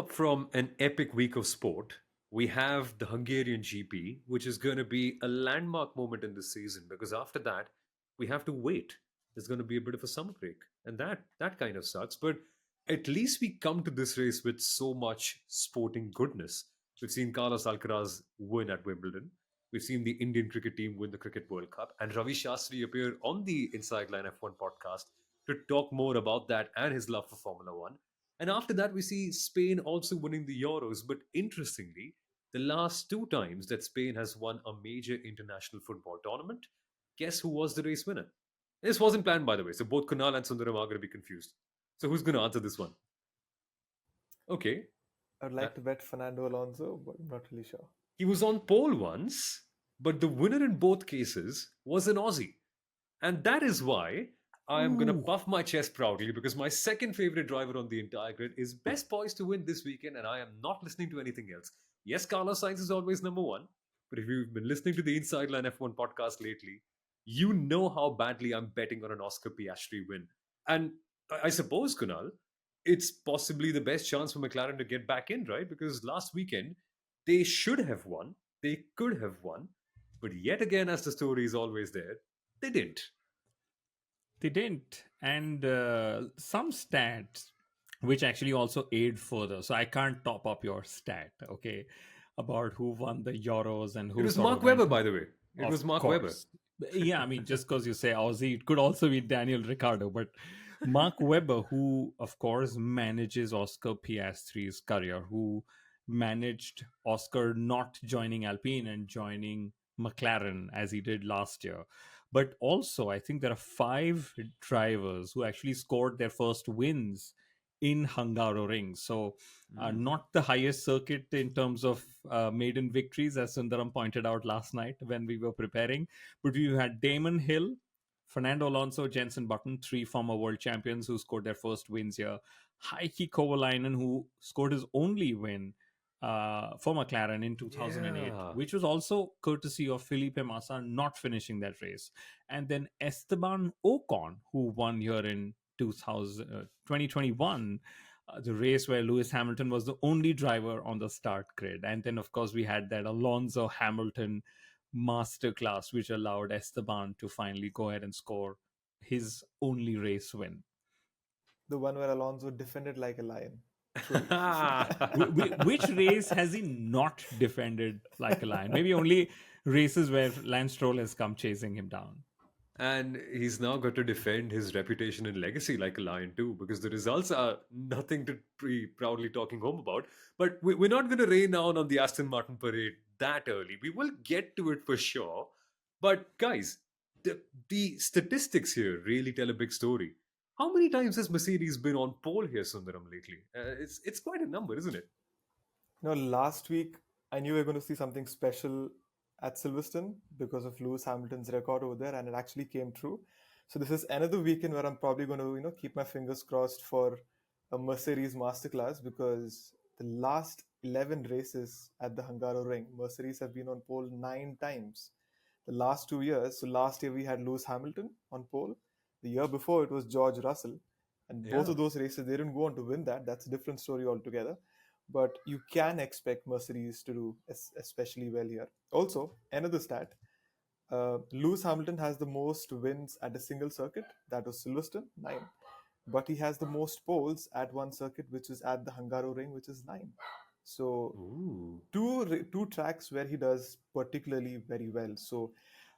up from an epic week of sport, we have the Hungarian GP, which is going to be a landmark moment in this season because after that, we have to wait. There's going to be a bit of a summer break, and that kind of sucks. But at least we come to this race with so much sporting goodness. We've seen Carlos Alcaraz win at Wimbledon. We've seen the Indian cricket team win the Cricket World Cup, and Ravi Shastri appear on the Inside Line F1 podcast to talk more about that and his love for Formula One. And after that, we see Spain also winning the Euros. But interestingly, the last two times that Spain has won a major international football tournament, guess who was the race winner? This wasn't planned, by the way, so both Kunal and Sundaram are going to be confused. So who's going to answer this one? Okay. I would Uh, like to bet Fernando Alonso, but I'm not really sure. he was on pole once, but the winner in both cases was an Aussie. And that is why I am going to Ooh. puff my chest proudly because my second favorite driver on the entire grid is best poised to win this weekend, and I am not listening to anything else. Yes, Carlos Sainz is always number one, but if you've been listening to the Inside Line F1 podcast lately, you know how badly I'm betting on an Oscar Piastri win. And I suppose, Kunal, it's possibly the best chance for McLaren to get back in, right? Because last weekend, they should have won, they could have won, but yet again, as the story is always there, they didn't. They didn't. And some stats which actually also aid further. So I can't top up your stat, okay, about who won the Euros and It who was sort Mark of went. Webber, by the way. It Of was Mark Webber. course. Yeah, I mean, just because you say Aussie, it could also be Daniel Ricciardo. But Mark Webber, who, of course, manages Oscar Piastri's career, who managed Oscar not joining Alpine and joining McLaren as he did last year. But also, I think there are 5 drivers who actually scored their first wins in Hungaroring. So, not the highest circuit in terms of maiden victories, as Sundaram pointed out last night when we were preparing. But we had Damon Hill, Fernando Alonso, Jenson Button, 3 former world champions who scored their first wins here. Heikki Kovalainen, who scored his only win for McLaren in 2008, Yeah. which was also courtesy of Felipe Massa not finishing that race. And then Esteban Ocon, who won here in 2021, the race where Lewis Hamilton was the only driver on the start grid. And then, of course, we had that Alonso Hamilton masterclass, which allowed Esteban to finally go ahead and score his only race win. The one where Alonso defended like a lion. Truly. Which race has he not defended like a lion? Maybe only races where Lance Stroll has come chasing him down. And he's now got to defend his reputation and legacy like a lion too, because the results are nothing to be proudly talking home about. But we're not going to rain down on the Aston Martin parade that early. We will get to it for sure. But guys, the statistics here really tell a big story. How many times has Mercedes been on pole here, Sundaram, lately? It's quite a number, isn't it? Last week I knew we were going to see something special at Silverstone because of Lewis Hamilton's record over there, and it actually came true. So this is another weekend where I'm probably going to, keep my fingers crossed for a Mercedes masterclass because the last 11 races at the Hungaroring, Mercedes have been on pole 9 times. The last 2 years, so last year we had Lewis Hamilton on pole. The year before it was George Russell, and both Yeah. of those races they didn't go on to win that. That's a different story altogether. But you can expect Mercedes to do especially well here. Also, another stat: Lewis Hamilton has the most wins at a single circuit. That was Silverstone, 9. But he has the most poles at one circuit, which is at the Hungaroring, which is 9. So Ooh. two tracks where he does particularly very well. So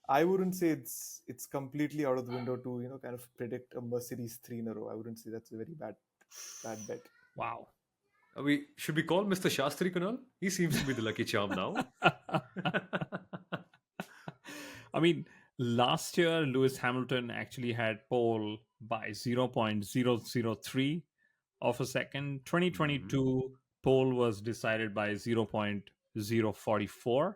I wouldn't say it's completely out of the window to kind of predict a Mercedes 3 in a row. I wouldn't say that's a very bad bet. Wow. Should we call Mr. Shastri, Kunal? He seems to be the lucky charm now. I mean, last year, Lewis Hamilton actually had pole by 0.003 of a second. 2022 pole was decided by 0.044.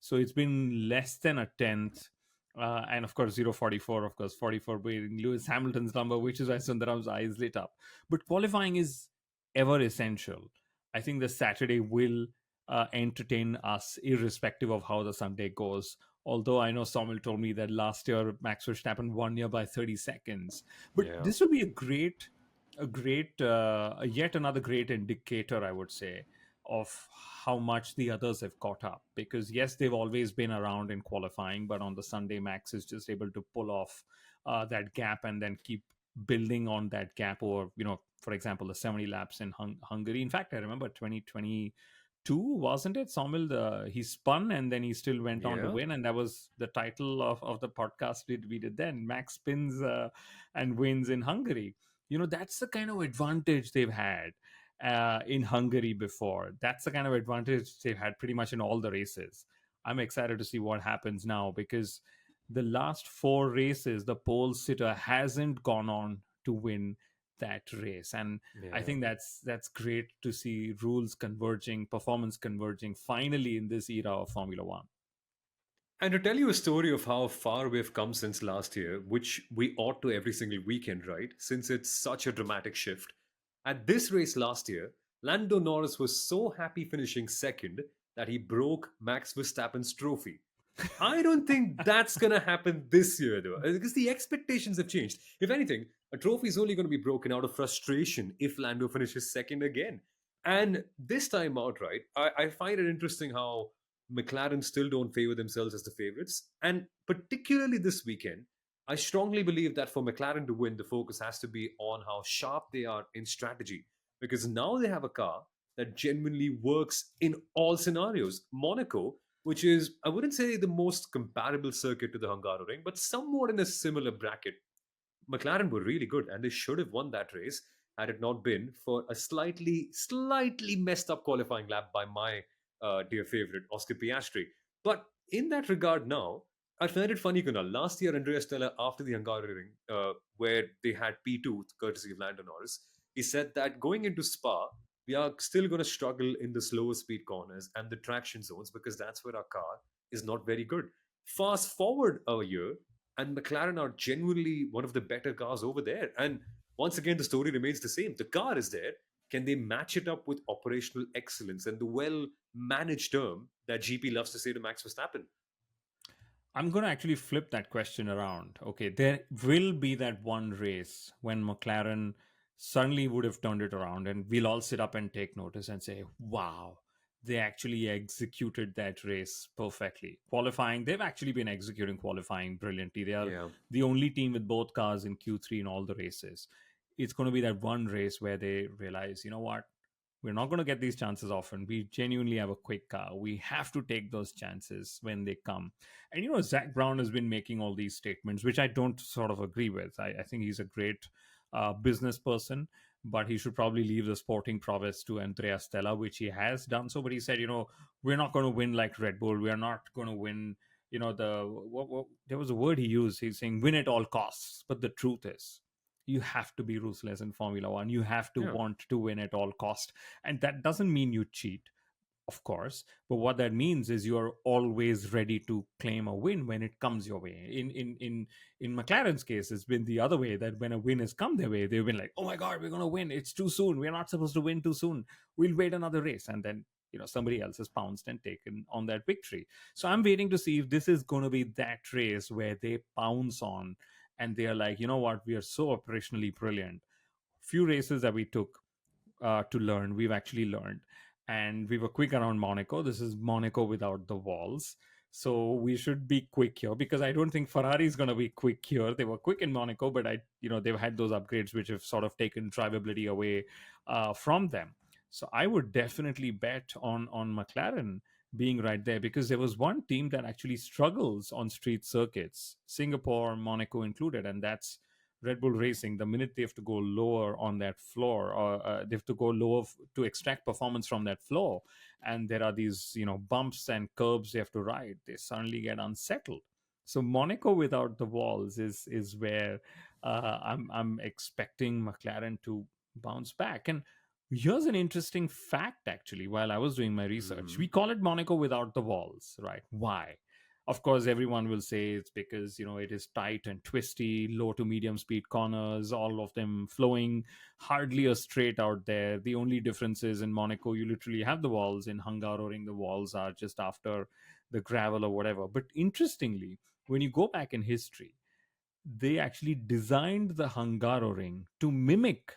So it's been less than a tenth. And of course, 0.44, of course, 44 being Lewis Hamilton's number, which is why Sundaram's eyes lit up. But qualifying is ever essential. I think the Saturday will entertain us irrespective of how the Sunday goes. Although I know Somil told me that last year Max Verstappen won here by 30 seconds. But Yeah. this will be a great a great, yet another great indicator, I would say, of how much the others have caught up. Because yes, they've always been around in qualifying, but on the Sunday, Max is just able to pull off that gap and then keep building on that gap over, for example, the 70 laps in Hungary. In fact, I remember 2022, wasn't it? Somil, he spun and then he still went on to Yeah. win, and that was the title of the podcast we did then. Max spins and wins in Hungary. That's the kind of advantage they've had in Hungary before. That's the kind of advantage they've had pretty much in all the races. I'm excited to see what happens now, because the last four races, the pole sitter hasn't gone on to win that race. And I Yeah. think that's great to see rules converging, performance converging finally in this era of Formula One. And to tell you a story of how far we've come since last year, which we ought to every single weekend, right? Since it's such a dramatic shift. At this race last year, Lando Norris was so happy finishing second that he broke Max Verstappen's trophy. I don't think that's going to happen this year, though, because the expectations have changed. If anything, a trophy is only going to be broken out of frustration if Lando finishes second again. And this time out, right, I find it interesting how McLaren still don't favor themselves as the favorites. And particularly this weekend, I strongly believe that for McLaren to win, the focus has to be on how sharp they are in strategy. Because now they have a car that genuinely works in all scenarios. Monaco, which is, I wouldn't say the most comparable circuit to the Hungaroring, but somewhat in a similar bracket. McLaren were really good and they should have won that race had it not been for a slightly messed up qualifying lap by my dear favorite, Oscar Piastri. But in that regard now, I find it funny, Kunal. Last year, Andrea Stella, after the Hungaroring, where they had P2, courtesy of Lando Norris, he said that going into Spa, we are still going to struggle in the slower speed corners and the traction zones because that's where our car is not very good. Fast forward a year, and McLaren are genuinely one of the better cars over there. And once again, the story remains the same. The car is there. Can they match it up with operational excellence and the well managed term that GP loves to say to Max Verstappen? I'm going to actually flip that question around. Okay, there will be that one race when McLaren suddenly would have turned it around, and we'll all sit up and take notice and say, wow, they actually executed that race perfectly. Qualifying, they've actually been executing qualifying brilliantly. They are Yeah. the only team with both cars in Q3 in all the races. It's going to be that one race where they realize, you know what? We're not going to get these chances often. We genuinely have a quick car. We have to take those chances when they come. And Zach Brown has been making all these statements, which I don't sort of agree with. I think he's a great business person, but he should probably leave the sporting prowess to Andrea Stella, which he has done so. But he said, we're not going to win like Red Bull. We are not going to win. There was a word he used. He's saying win at all costs. But the truth is, you have to be ruthless in Formula One. You have to Yeah. want to win at all cost, and that doesn't mean you cheat, of course. But what that means is you are always ready to claim a win when it comes your way. In McLaren's case, it's been the other way, that when a win has come their way, they've been like, "Oh my God, we're gonna win! It's too soon. We're not supposed to win too soon. We'll wait another race." And then somebody else has pounced and taken on that victory. So I'm waiting to see if this is going to be that race where they pounce on and they are like, you know what, we are so operationally brilliant. Few races that we took to learn, we've actually learned. And we were quick around Monaco. This is Monaco without the walls. So we should be quick here, because I don't think Ferrari is going to be quick here. They were quick in Monaco, but they've had those upgrades which have sort of taken drivability away from them. So I would definitely bet on McLaren being right there, because there was one team that actually struggles on street circuits, Singapore, Monaco included, and that's Red Bull Racing. The minute they have to go lower on that floor, or they have to go lower to extract performance from that floor, and there are these bumps and curbs they have to ride, they suddenly get unsettled. So Monaco without the walls is where I'm expecting McLaren to bounce back. And here's an interesting fact, actually. While I was doing my research, we Mhm. call it Monaco without the walls, right? Why? Of course, everyone will say it's because it is tight and twisty, low to medium speed corners, all of them flowing, hardly a straight out there. The only difference is in Monaco you literally have the walls. In Hungaroring, the walls are just after the gravel or whatever. But interestingly, when you go back in history, they actually designed the Hungaroring to mimic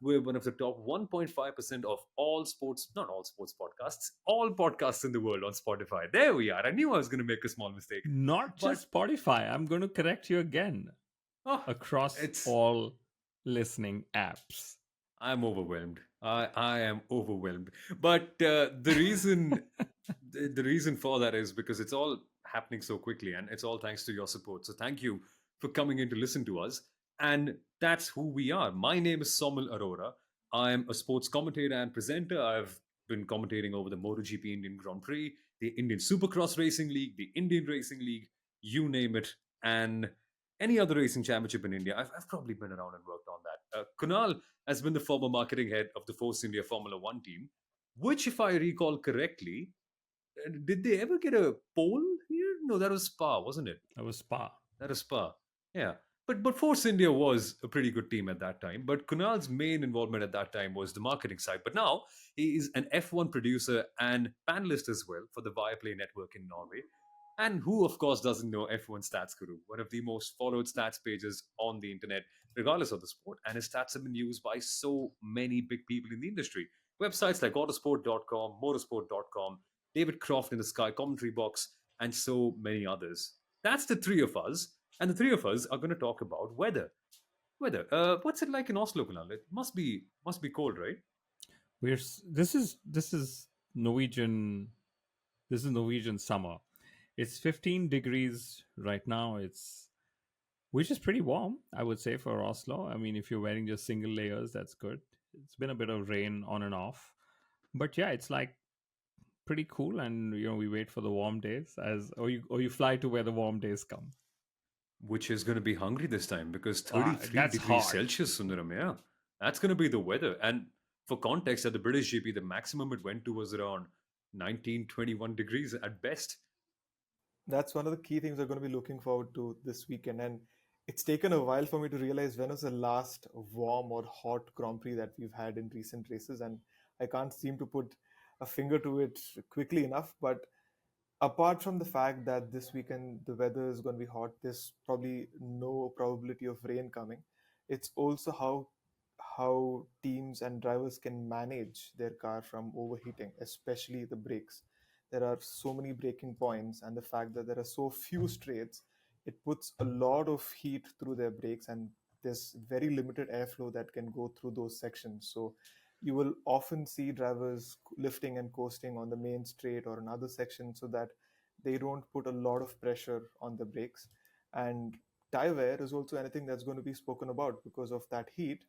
We're one of the top 1.5% of all sports, not all sports podcasts, all podcasts in the world on Spotify. There we are. I knew I was going to make a small mistake. Not But, just Spotify. I'm going to correct you again. oh, Across it's, all listening apps. I'm overwhelmed. I am overwhelmed. But the reason for that is because it's all happening so quickly, and it's all thanks to your support. So thank you for coming in to listen to us. And that's who we are. My name is Somil Arora. I'm a sports commentator and presenter. I've been commentating over the MotoGP Indian Grand Prix, the Indian Supercross Racing League, the Indian Racing League, you name it, and any other racing championship in India. I've probably been around and worked on that. Kunal has been the former marketing head of the Force India Formula One team, which, if I recall correctly, did they ever get a pole here? No, that was Spa, wasn't it? That was Spa. That was Spa. Yeah. But Force India was a pretty good team at that time. But Kunal's main involvement at that time was the marketing side. But now he is an F1 producer and panelist as well for the Viaplay network in Norway. And who, of course, doesn't know F1 Stats Guru, one of the most followed stats pages on the internet, regardless of the sport. And his stats have been used by so many big people in the industry. Websites like autosport.com, motorsport.com, David Croft in the Sky commentary box, and so many others. That's the three of us. And the three of us are going to talk about weather. Weather. What's it like in Oslo, Kunal? It must be cold, right? This is Norwegian. This is Norwegian summer. It's 15 degrees right now. Which is pretty warm, I would say, for Oslo. I mean, if you're wearing just single layers, that's good. It's been a bit of rain on and off, but yeah, it's like pretty cool. And we wait for the warm days or you fly to where the warm days come. Which is going to be Hungary this time because Ah, 33 that's degrees hot. Celsius, Sundaram. Yeah, that's going to be the weather. And for context, at the British GP, the maximum it went to was around 19, 21 degrees at best. That's one of the key things we're going to be looking forward to this weekend. And it's taken a while for me to realize when was the last warm or hot Grand Prix that we've had in recent races. And I can't seem to put a finger to it quickly enough. But apart from the fact that this weekend the weather is going to be hot, there's probably no probability of rain coming. It's also how teams and drivers can manage their car from overheating, especially the brakes. There are so many braking points, and the fact that there are so few straights, it puts a lot of heat through their brakes, and there's very limited airflow that can go through those sections. So you will often see drivers lifting and coasting on the main straight or another section so that they don't put a lot of pressure on the brakes. And tire wear is also anything that's going to be spoken about because of that heat.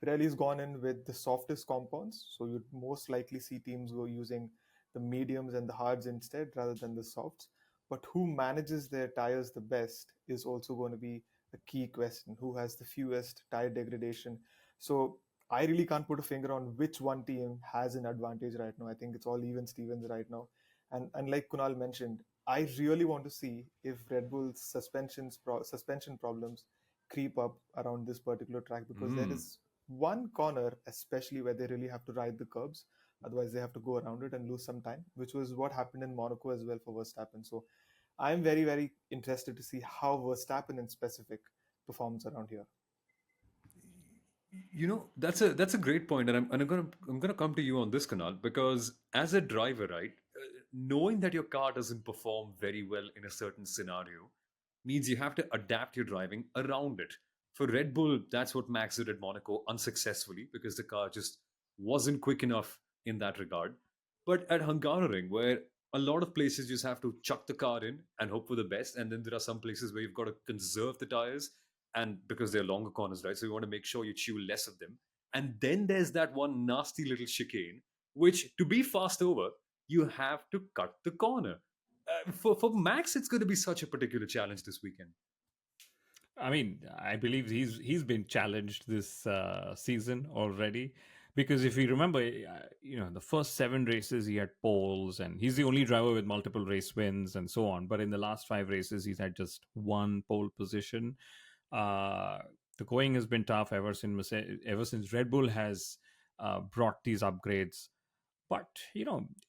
Pirelli's gone in with the softest compounds, so you'd most likely see teams go using the mediums and the hards instead rather than the softs. But who manages their tires the best is also going to be a key question. Who has the fewest tire degradation? So I really can't put a finger on which one team has an advantage right now. I think it's all even Stevens right now. And like Kunal mentioned, I really want to see if Red Bull's suspension problems creep up around this particular track because there Mm. is one corner, especially where they really have to ride the curbs. Otherwise, they have to go around it and lose some time, which was what happened in Monaco as well for Verstappen. So I'm very, very interested to see how Verstappen in specific performs around here. That's a great point, and I'm gonna come to you on this, Kanal, because as a driver, right, knowing that your car doesn't perform very well in a certain scenario means you have to adapt your driving around it. For Red Bull, that's what Max did at Monaco unsuccessfully because the car just wasn't quick enough in that regard. But at Hungaroring, where a lot of places you just have to chuck the car in and hope for the best, and then there are some places where you've got to conserve the tires, and because they're longer corners, right? So you want to make sure you chew less of them. And then there's that one nasty little chicane, which to be fast over, you have to cut the corner. For Max, it's going to be such a particular challenge this weekend. I mean, I believe he's been challenged this season already because if you remember, the first 7 races he had poles, and he's the only driver with multiple race wins and so on. But in the last 5 races, he's had just one pole position. Uh, the going has been tough ever since Red Bull has brought these upgrades. But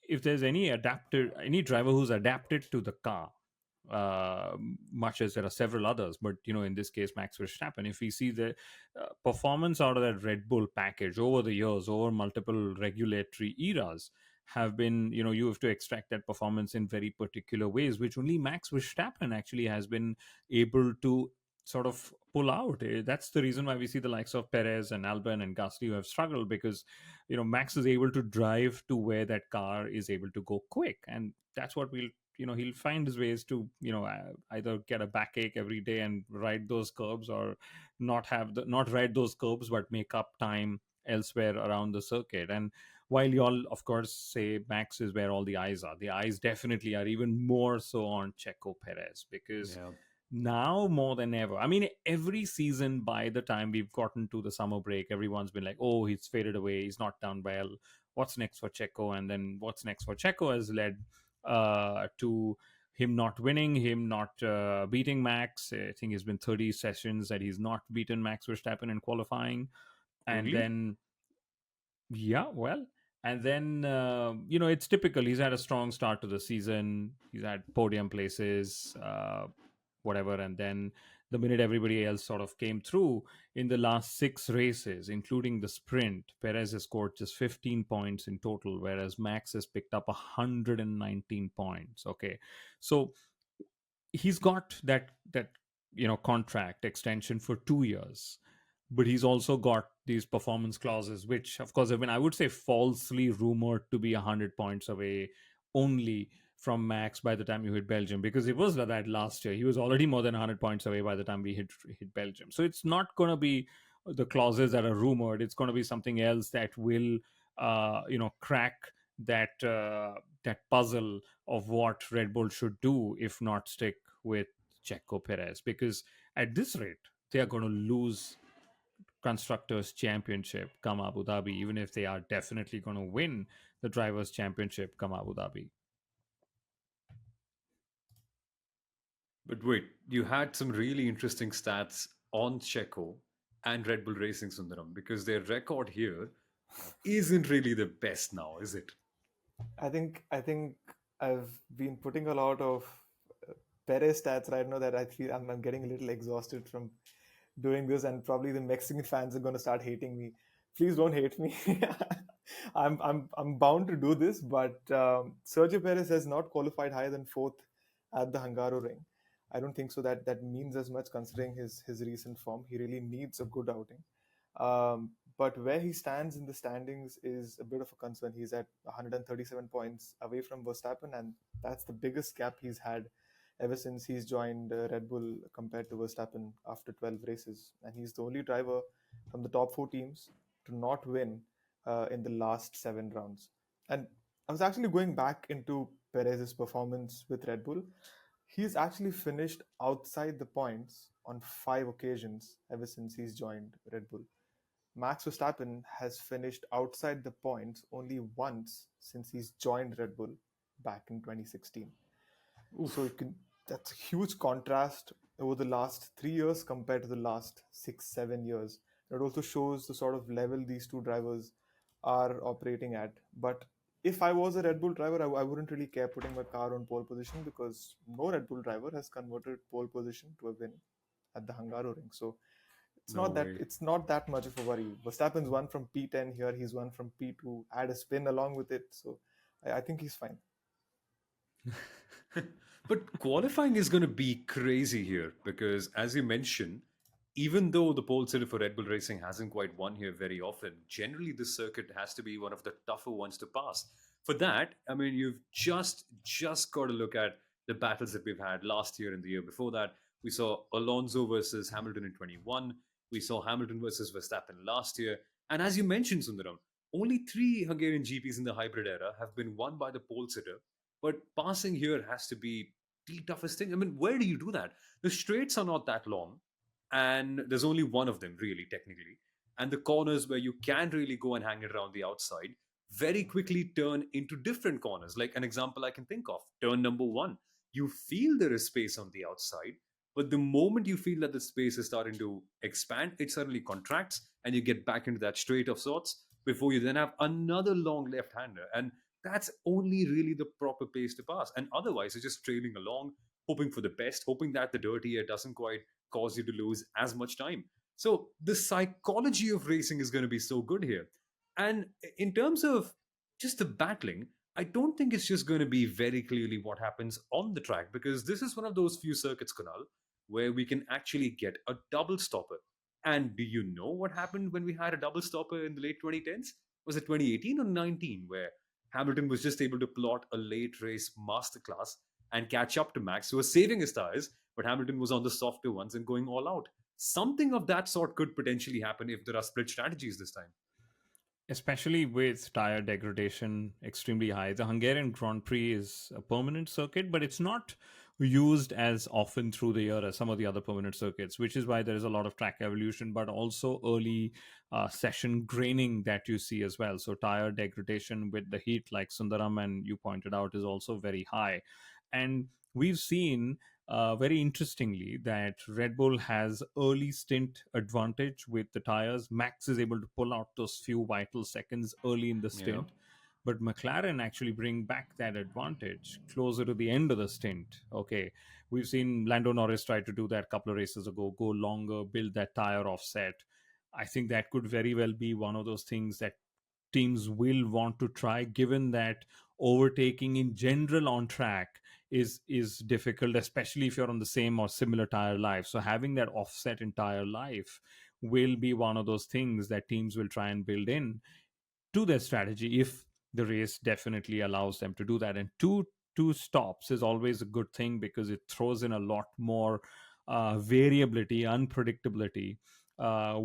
if there's any driver who's adapted to the car, much as there are several others. But in this case, Max Verstappen. If we see the performance out of that Red Bull package over the years, over multiple regulatory eras, have been, you have to extract that performance in very particular ways, which only Max Verstappen actually has been able to sort of pull out. That's the reason why we see the likes of Perez and Albon and Gasly who have struggled, because Max is able to drive to where that car is able to go quick, and that's what he'll find his ways to either get a backache every day and ride those curbs, or not ride those curbs but make up time elsewhere around the circuit. And while you all of course say Max is where all the eyes are, the eyes definitely are even more so on Checo Perez, because Yeah. now more than ever, I mean, every season by the time we've gotten to the summer break, everyone's been like, oh, he's faded away, he's not done well, what's next for Checo? And then what's next for Checo has led to him not winning, him not beating Max. I think it's been 30 sessions that he's not beaten Max Verstappen in qualifying. And Only? then, yeah, well, and then, it's typical. He's had a strong start to the season. He's had podium places, whatever. And then the minute everybody else sort of came through in the last 6 races, including the sprint, Perez has scored just 15 points in total, whereas Max has picked up 119 points. Okay. So he's got that contract extension for 2 years, but he's also got these performance clauses, which of course have been, I would say, falsely rumored to be 100 points away only from Max by the time you hit Belgium, because it was like that last year. He was already more than 100 points away by the time we hit Belgium. So it's not going to be the clauses that are rumored. It's going to be something else that will crack that puzzle of what Red Bull should do, if not stick with Checo Perez, because at this rate they are going to lose constructors championship come Abu Dhabi, even if they are definitely going to win the drivers championship come Abu Dhabi. But wait, you had some really interesting stats on Checo and Red Bull Racing, Sundaram, because their record here isn't really the best now, is it? I think I've been putting a lot of Perez stats right now that I feel I'm getting a little exhausted from doing this, and probably the Mexican fans are going to start hating me. Please don't hate me. I'm bound to do this, but Sergio Perez has not qualified higher than fourth at the Hungaroring. I don't think so that means as much considering his recent form. He really needs a good outing. But where he stands in the standings is a bit of a concern. He's at 137 points away from Verstappen, and that's the biggest gap he's had ever since he's joined Red Bull compared to Verstappen after 12 races. And he's the only driver from the top four teams to not win in the last 7 rounds. And I was actually going back into Perez's performance with Red Bull. He's actually finished outside the points on 5 occasions ever since he's joined Red Bull. Max Verstappen has finished outside the points only once since he's joined Red Bull back in 2016. So that's a huge contrast over the last 3 years compared to the last 6, 7 years. It also shows the sort of level these two drivers are operating at. But if I was a Red Bull driver, I wouldn't really care putting my car on pole position, because no Red Bull driver has converted pole position to a win at the Hungaroring. So No way. it's not that much of a worry. Verstappen's won from P10 here, he's won from P2, add a spin along with it. So I think he's fine. But qualifying is going to be crazy here because, as you mentioned, even though the pole sitter for Red Bull Racing hasn't quite won here very often, generally this circuit has to be one of the tougher ones to pass. For that, I mean, you've just got to look at the battles that we've had last year and the year before that. We saw Alonso versus Hamilton in 21. We saw Hamilton versus Verstappen last year. And as you mentioned, Sundaram, only 3 Hungarian GPs in the hybrid era have been won by the pole sitter, but passing here has to be the toughest thing. I mean, where do you do that? The straights are not that long, and there's only one of them, really, technically. And the corners where you can really go and hang it around the outside very quickly turn into different corners. Like an example I can think of, turn number one. You feel there is space on the outside, but the moment you feel that the space is starting to expand, it suddenly contracts and you get back into that straight of sorts before you then have another long left hander. And that's only really the proper pace to pass. And otherwise, it's just trailing along, hoping for the best, hoping that the dirty air doesn't quite cause you to lose as much time. So the psychology of racing is going to be so good here. And in terms of just the battling, I don't think it's just going to be very clearly what happens on the track, because this is one of those few circuits, Kunal, where we can actually get a double stopper. And do you know what happened when we had a double stopper in the late 2010s? Was it 2018 or 19, where Hamilton was just able to plot a late race masterclass and catch up to Max, who was saving his tires, but Hamilton was on the softer ones and going all out. Something of that sort could potentially happen if there are split strategies this time. Especially with tire degradation extremely high. The Hungarian Grand Prix is a permanent circuit, but it's not used as often through the year as some of the other permanent circuits, which is why there is a lot of track evolution, but also early session graining that you see as well. So tire degradation with the heat, like Sundaram and you pointed out, is also very high. And we've seen very interestingly that Red Bull has early stint advantage with the tires. Max is able to pull out those few vital seconds early in the Yeah. stint, but McLaren actually bring back that advantage closer to the end of the stint. Okay, we've seen Lando Norris try to do that a couple of races ago, go longer, build that tire offset. I think that could very well be one of those things that teams will want to try, given that overtaking in general on track is difficult, especially if you're on the same or similar tire life. So having that offset in tire life will be one of those things that teams will try and build in to their strategy if the race definitely allows them to do that. And two stops is always a good thing because it throws in a lot more variability, unpredictability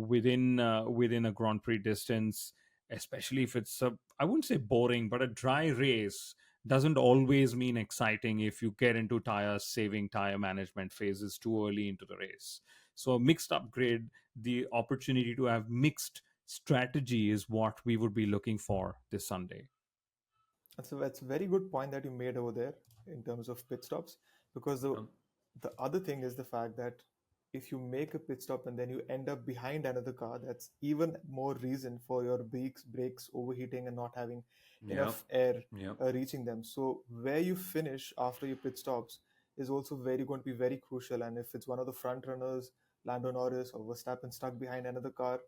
within a Grand Prix distance, especially if it's a, I wouldn't say boring, but a dry race doesn't always mean exciting if you get into tire saving, tire management phases too early into the race. So a mixed upgrade, the opportunity to have mixed strategy is what we would be looking for this Sunday. That's a very good point that you made over there in terms of pit stops, because Um, the other thing is the fact that if you make a pit stop and then you end up behind another car, that's even more reason for your brakes overheating and not having yeah. enough air Yeah. reaching them. So where you finish after your pit stops is also very going to be very crucial. And if it's one of the front runners, Lando Norris or Verstappen stuck behind another car,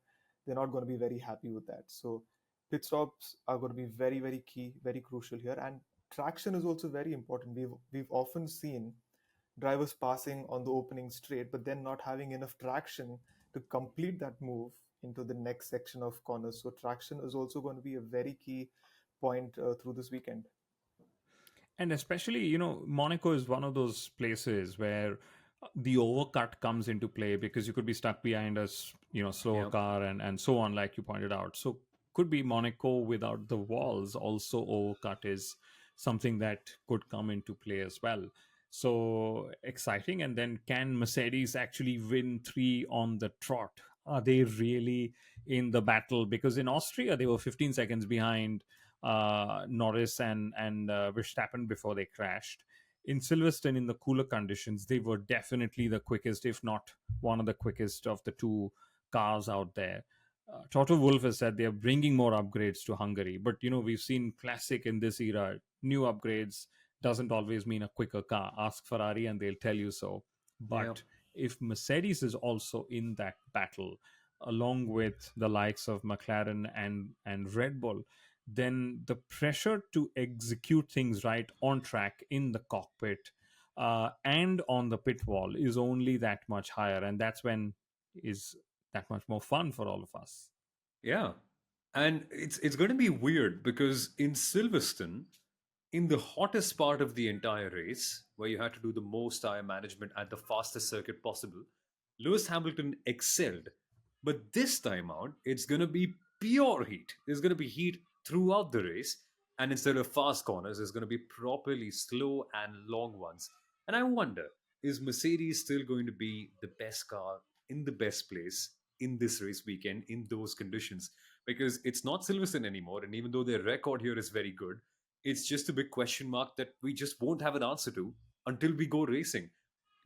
they're not going to be very happy with that. So pit stops are going to be very, very key, very crucial here. And traction is also very important. We've often seen drivers passing on the opening straight, but then not having enough traction to complete that move into the next section of corners. So traction is also going to be a very key point through this weekend. And especially, Monaco is one of those places where the overcut comes into play because you could be stuck behind a slower Yeah. car and so on, like you pointed out. So could be Monaco without the walls also overcut is something that could come into play as well. So exciting. And then can Mercedes actually win three on the trot? Are they really in the battle? Because in Austria, they were 15 seconds behind Norris and Verstappen before they crashed. In Silverstone, in the cooler conditions, they were definitely the quickest, if not one of the quickest of the two cars out there. Toto Wolff has said they are bringing more upgrades to Hungary, but we've seen classic in this era. New upgrades doesn't always mean a quicker car. Ask Ferrari and they'll tell you so. Yeah. But if Mercedes is also in that battle, along with the likes of McLaren and Red Bull, then the pressure to execute things right on track in the cockpit and on the pit wall is only that much higher, and that's when is that much more fun for all of us. Yeah. And it's going to be weird because in Silverstone, in the hottest part of the entire race, where you had to do the most tire management at the fastest circuit possible, Lewis Hamilton excelled. But this time out, it's going to be pure heat. There's going to be heat throughout the race. And instead of fast corners, there's going to be properly slow and long ones. And I wonder, is Mercedes still going to be the best car in the best place in this race weekend in those conditions? Because it's not Silverstone anymore. And even though their record here is very good, it's just a big question mark that we just won't have an answer to until we go racing.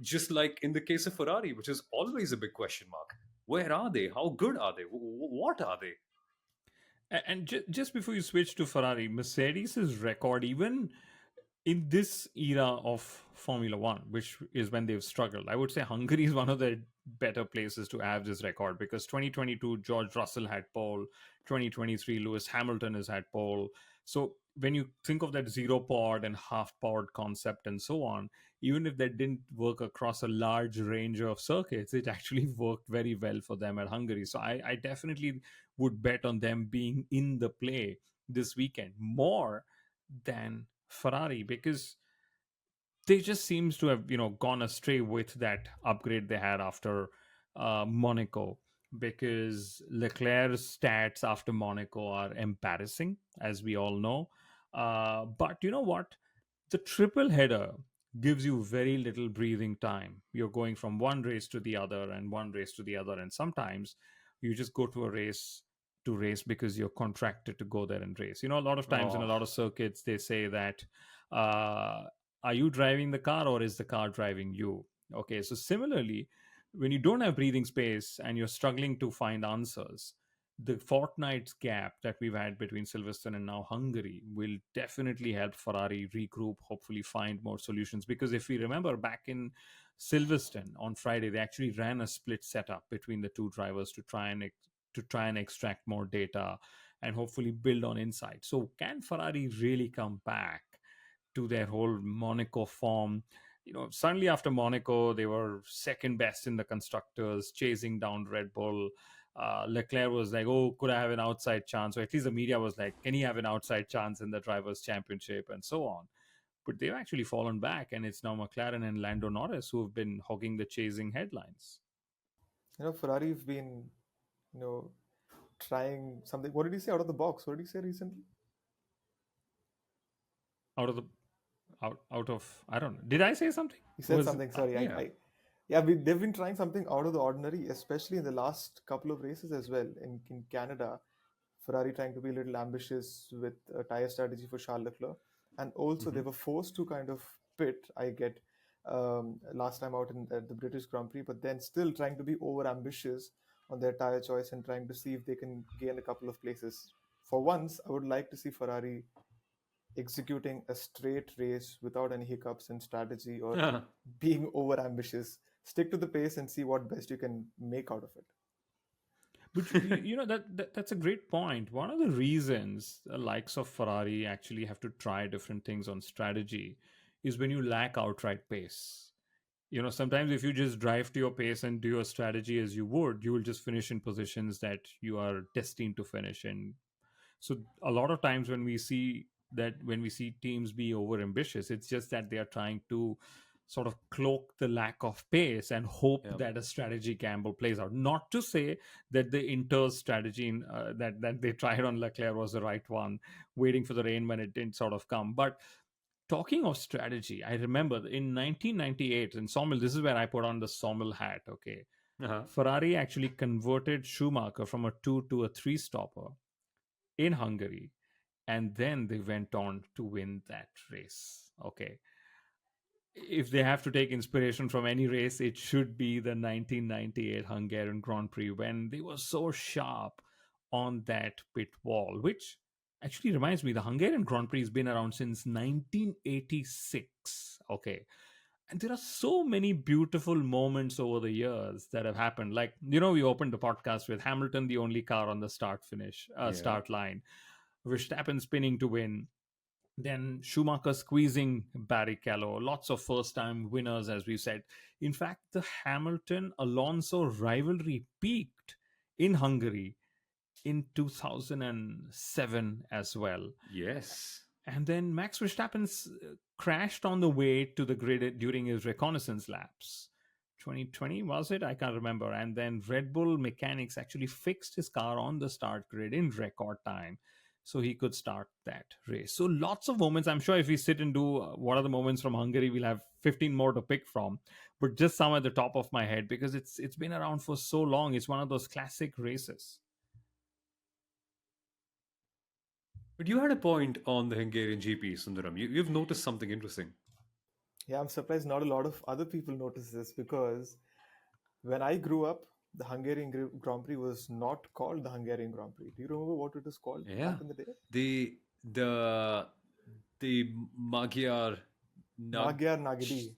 Just like in the case of Ferrari, which is always a big question mark. Where are they? How good are they? What are they? And just before you switch to Ferrari, Mercedes's record, even in this era of Formula One, which is when they've struggled, I would say Hungary is one of the better places to have this record because 2022 George Russell had pole, 2023 Lewis Hamilton has had pole. So when you think of that zero pod and half pod concept and so on, even if that didn't work across a large range of circuits, it actually worked very well for them at Hungary. So I definitely would bet on them being in the play this weekend more than Ferrari because they just seems to have gone astray with that upgrade they had after Monaco because Leclerc's stats after Monaco are embarrassing as we all know. But you know what? The triple header gives you very little breathing time. You're going from one race to the other and one race to the other, and sometimes you just go to a race to race because you're contracted to go there and race. A lot of times in a Oh, lot of circuits they say that uh, are you driving the car or is the car driving you? Okay, so similarly, when you don't have breathing space and you're struggling to find answers, the fortnight's gap that we've had between Silverstone and now Hungary will definitely help Ferrari regroup, hopefully find more solutions. Because if we remember back in Silverstone on Friday, they actually ran a split setup between the two drivers to try and extract more data and hopefully build on insight. So can Ferrari really come back to their whole Monaco form? Suddenly after Monaco, they were second best in the constructors, chasing down Red Bull. Leclerc was like, "Oh, could I have an outside chance?" Or at least the media was like, "Can he have an outside chance in the drivers' championship?" and so on. But they've actually fallen back, and it's now McLaren and Lando Norris who have been hogging the chasing headlines. Ferrari's been, you know, trying something. What did he say out of the box? What did he say recently? Out of the out of I don't know. Did I say something? He said Was something. Sorry, yeah. yeah, they've been trying something out of the ordinary, especially in the last couple of races as well. In Canada, Ferrari trying to be a little ambitious with a tire strategy for Charles Leclerc, and also they Hmm. were forced to kind of pit. I get last time out in the British Grand Prix, but then still trying to be over ambitious on their tire choice and trying to see if they can gain a couple of places. For once, I would like to see Ferrari executing a straight race without any hiccups in strategy or being over ambitious. Stick to the pace and see what best you can make out of it. But that's a great point. One of the reasons the likes of Ferrari actually have to try different things on strategy is when you lack outright pace. Sometimes if you just drive to your pace and do your strategy as you would, you will just finish in positions that you are destined to finish in. So a lot of times when we see teams be over ambitious, it's just that they are trying to sort of cloak the lack of pace and hope Yeah. that a strategy gamble plays out. Not to say that the Inter's strategy that they tried on Leclerc was the right one, waiting for the rain when it didn't sort of come. But talking of strategy, I remember in 1998 in Sawmill, this is where I put on the Sawmill hat. Okay, Uh-huh. Ferrari actually converted Schumacher from a two to a three stopper in Hungary, and then they went on to win that race. Okay. If they have to take inspiration from any race, it should be the 1998 Hungarian Grand Prix when they were so sharp on that pit wall, which actually reminds me the Hungarian Grand Prix has been around since 1986. Okay. And there are so many beautiful moments over the years that have happened. Like, we opened the podcast with Hamilton, the only car on the Yeah. start line, Verstappen spinning to win, then Schumacher squeezing Barrichello, lots of first time winners, as we said. In fact, the Hamilton Alonso rivalry peaked in Hungary in 2007 as well. Yes. And then Max Verstappen crashed on the way to the grid during his reconnaissance laps. 2020 was it? I can't remember. And then Red Bull mechanics actually fixed his car on the start grid in record time so he could start that race. So lots of moments. I'm sure if we sit and do what are the moments from Hungary, we'll have 15 more to pick from. But just some at the top of my head because it's been around for so long. It's one of those classic races. But you had a point on the Hungarian GP, Sundaram. You've noticed something interesting. Yeah, I'm surprised not a lot of other people notice this because when I grew up, the Grand Prix was not called the Hungarian Grand Prix. Do you remember what it was called back Yeah. in the day? The the the Magyar Nag Magyar Nagidi.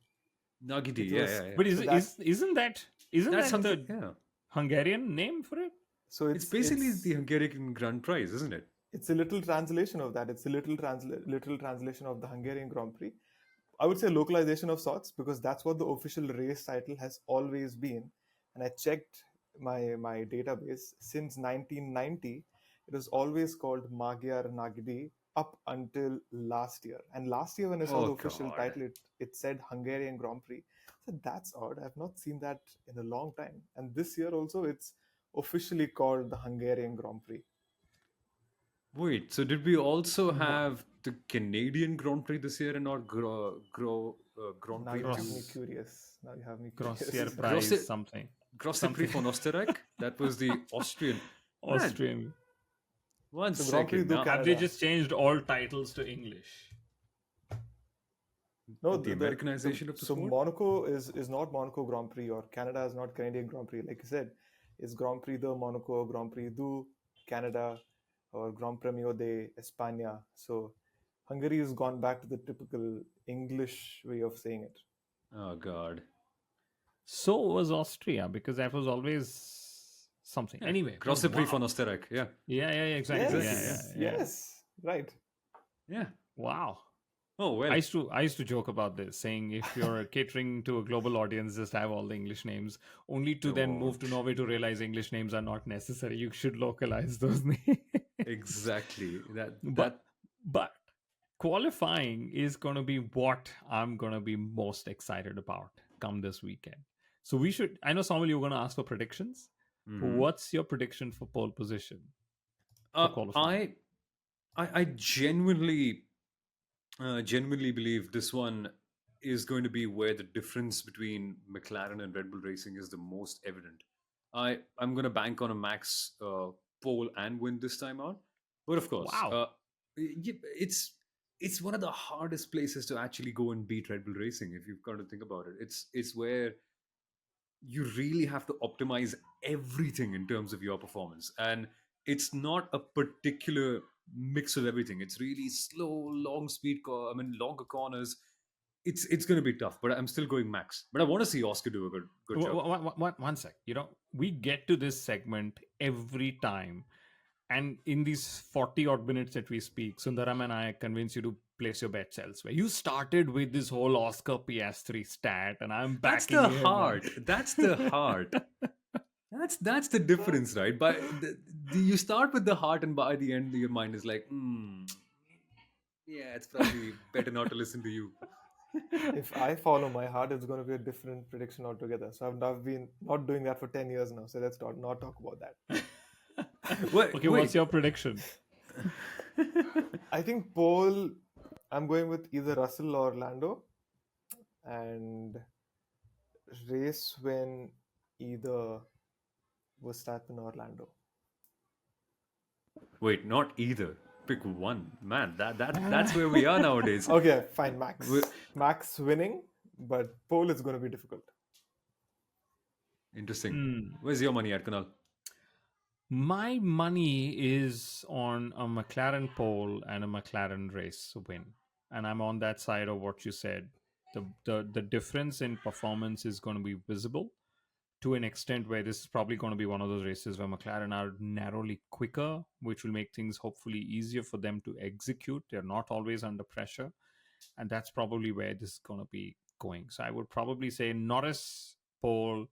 Nagidi. It Yeah, was yeah, yeah. But so that isn't that That's something. the Yeah, Hungarian name for it? so it's basically the Hungarian Grand Prix, isn't it? it's a little translation of that. It's a little translation of the Hungarian Grand Prix. I would say localization of sorts because that's what the official race title has always been. And I checked my database since 1990. It was always called Magyar Nagdi up until last year. And last year when I saw Oh the official God. title, it said Hungarian Grand Prix. I said that's odd. I've not seen that in a long time. And this year also, it's officially called the Hungarian Grand Prix. Wait, so did we also No, have the Canadian Grand Prix this year and not Grand now Prix you have du me curious. Now you have me Grossier curious. prize Grosse something. Grosse Prix Something. von Österreich? That was the Austrian. Man, Austrian. one So Grand Prix second du now. Have they Canada. just changed all titles to English? No, The Americanization of the so sport? Monaco is not Monaco Grand Prix, or Canada is not Canadian Grand Prix. Like you said, it's Grand Prix de Monaco, Grand Prix du Canada, or Grand Premio de España. So Hungary has gone back to the typical English way of saying it. Oh God. So was Austria because that was always something. Yeah. Anyway, Grosse Prix von Österreich. Yeah. yeah, exactly. Yes, yes, right. Yeah. Wow. Oh well. I used to joke about this, saying if you're catering to a global audience, just have all the English names. Only to then move to Don't. Norway to realize English names are not necessary. You should localize those names. Exactly. But but qualifying is going to be what I'm going to be most excited about come this weekend. So we should. I know, Samuel, you're going to ask for predictions. But Mhm. what's your prediction for pole position for Uh, qualifying? I genuinely believe this one is going to be where the difference between McLaren and Red Bull Racing is the most evident. I'm going to bank on a Max pole and win this time out, but of course, Wow. it's one of the hardest places to actually go and beat Red Bull Racing if you've got to think about it. It's where you really have to optimize everything in terms of your performance, and it's not a particular mix of everything. It's really slow, long longer corners. It's going to be tough, but I'm still going Max. But I want to see Oscar do a good job. One sec. We get to this segment every time. And in these 40 odd minutes that we speak, Sundaram and I convince you to place your bets elsewhere. You started with this whole Oscar PS3 stat, and I'm That's backing the him. heart. That's the heart. That's the difference, right? By you start with the heart, and by the end, your mind is like, yeah, it's probably better not to listen to you. If I follow my heart, it's going to be a different prediction altogether. So I've been not doing that for 10 years now. So let's not talk about that. Okay, what's your prediction? I think pole, I'm going with either Russell or Lando, and race win either Verstappen or Lando. Wait, not either. Pick one, man. That's where we are nowadays. Okay, fine, Max. We- Max winning, but pole is going to be difficult. Interesting. Where's your money at, Kunal? My money is on a McLaren pole and a McLaren race win. And I'm on that side of what you said. The difference in performance is going to be visible to an extent where this is probably going to be one of those races where McLaren are narrowly quicker, which will make things hopefully easier for them to execute. They're not always under pressure. And that's probably where this is going to be going. So I would probably say Norris pole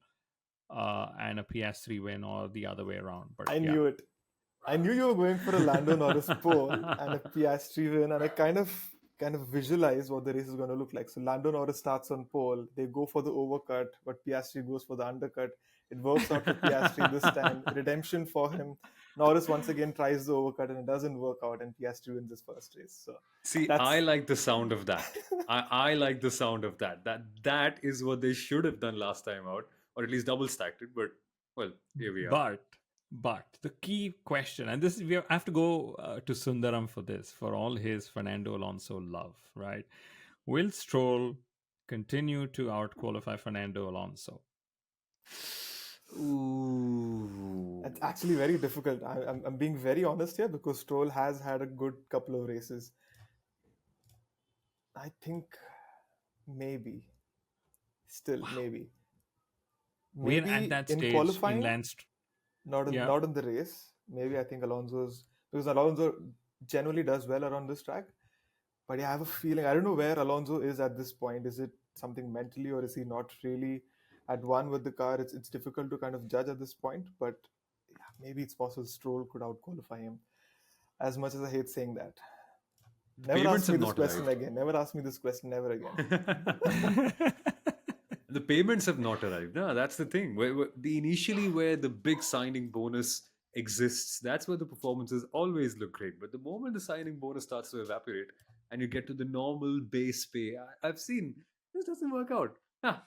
and a PS3 win, or the other way around. But I knew it. I knew you were going for a Lando Norris pole and a Piastri win, and I kind of visualize what the race is going to look like. So Lando Norris starts on pole, they go for the overcut, but Piastri goes for the undercut. It works out for Piastri this time. Redemption for him. Norris once again tries the overcut and it doesn't work out, and Piastri wins his first race. So See, I like the sound of that. I like the sound of that. That is what they should have done last time out, or at least double stacked it. But well, here we are. But the key question, and this I have to go to Sundaram for this, for all his Fernando Alonso love, right? Will Stroll continue to outqualify Fernando Alonso? Ooh. it's actually very difficult. I'm being very honest here because Stroll has had a good couple of races. I think maybe. Still, maybe. We're at Maybe that in stage in qualifying, Yeah. not in the race. Maybe I think Alonso's, because Alonso generally does well around this track. But yeah, I have a feeling, I don't know where Alonso is at this point. Is it something mentally, or is he not really at one with the car? It's difficult to kind of judge at this point. But yeah, maybe it's possible Stroll could out qualify him. As much as I hate saying that. The Never ask payments me have this not question arrived. again. Never ask me this question ever again. The payments have not arrived. No, that's the thing. Where the big signing bonus exists, that's where the performances always look great. But the moment the signing bonus starts to evaporate and you get to the normal base pay, I've seen this doesn't work out.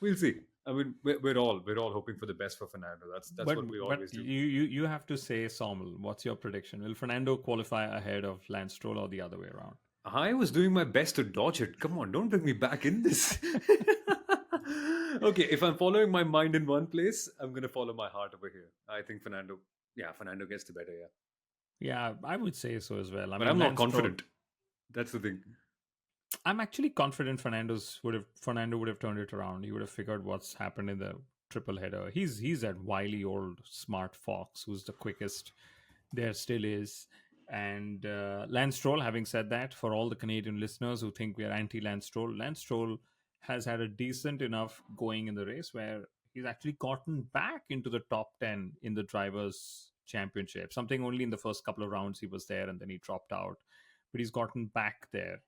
We'll see. I mean, we're all hoping for the best for Fernando. That's But what we but always do. you have to say, Sommel, what's your prediction? Will Fernando qualify ahead of Lance Stroll or the other way around? I was doing my best to dodge it. Come on, don't bring me back in this. Okay, if I'm following my mind in one place, I'm going to follow my heart over here. I think Fernando gets the better, yeah. Yeah, I would say so as well. I But mean, I'm not Lance Stroll. confident. That's the thing. I'm actually confident Fernando would have turned it around. He would have figured what's happened in the triple header. He's that wily old smart fox who's the quickest there still is. And Lance Stroll, having said that, for all the Canadian listeners who think we are anti Lance Stroll has had a decent enough going in the race where he's actually gotten back into the top 10 in the drivers' championship. Something only in the first couple of rounds he was there and then he dropped out, but he's gotten back there.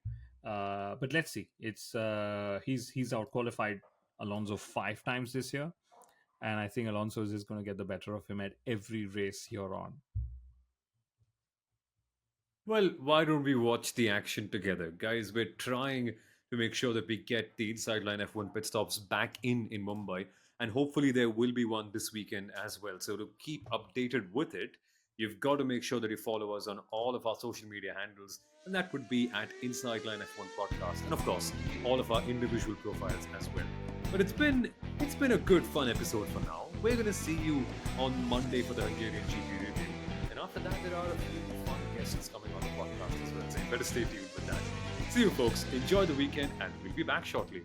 But let's see. It's he's out qualified Alonso 5 times this year, and I think Alonso is just going to get the better of him at every race here on. Well, why don't we watch the action together? Guys, we're trying to make sure that we get the Inside Line F1 pit stops back in Mumbai. And hopefully there will be one this weekend as well. So to keep updated with it, you've got to make sure that you follow us on all of our social media handles. And that would be at Inside Line F1 Podcast. And of course, all of our individual profiles as well. But it's been a good fun episode for now. We're gonna see you on Monday for the Hungarian GP review. And after that, there are a few fun guests coming on the podcast as well. So you better stay tuned with that. See you folks, enjoy the weekend, and we'll be back shortly.